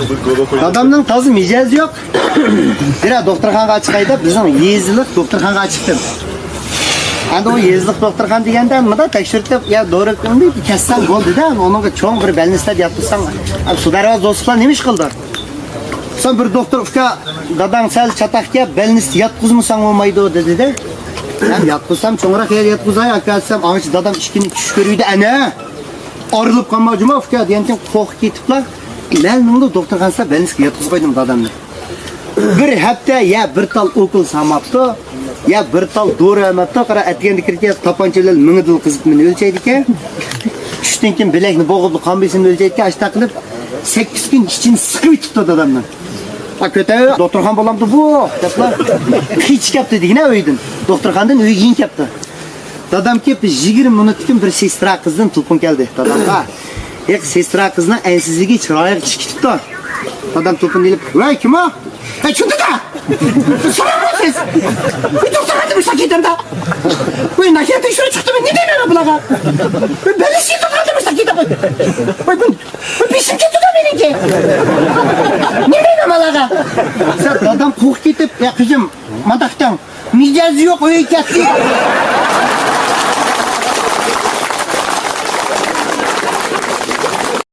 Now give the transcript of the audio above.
Dadamның тазы мижазы yok. Бира doktorxanaga chiqayda bizning yezliq doktorxanaga chiqdim. Endi o yezliq doktorxana deganda mında tekshirtib, ya doğru qilmaydi, kassam bo'ldi-da, onunga cho'ng bir belnisda yotibsan. Sudaryoz do'stlar nima ish qildi? Sen bir doktor uka dadam sal chataqga belnisda yotqizmasang olmaydi dedi-da. Ben yatqizsam cho'ngroq yer yotqizay, akatsam, anchi dadam ishkini tush ko'ruydi, ana. Ayrılıp kalmacıma uka degantin qo'rqib ketiblar. Ben bunu doktorxonada belnisga yotqizib qo'ydim dadamni. Bir hafta ya bir tal okul samaptı, ya bir tal doğru amaptı. Qara atganda kirgan tapanchalar mingidil qizib meni o'lchaydi ekan. Tushdan keyin bilakni bo'g'ib qonbesini o'lchaydi ekan, ashta qilib 8 kun ichini siqib tutdi dadamdan. Hakikaten doktorxon bo'lamdi bu, deblar. Hech kapti degina uydan. Doktorxondan uyga yin kapti. Dadam kelib 20 minutdan bir sestra qizdan telefon keldi dadamga. Sestra qizni ansizligi chiroyli chiqibdi. Dadam telefon qilib, "Voy, kim o?" Şunda da! Soramazsınız! Bir doktorxonada bir sakidim da! Voy, nakiyatdan şuraya çıktım, ne demiyorum bulağa? Ben de doktorxonada bir sakidim! Voy, besim ketdi da meninki! Ne demiyorum bulağa? Dadam qo'rqib ketib, "Ya kızım, madaqdan, mijozı yo'q, o'yga ketdi."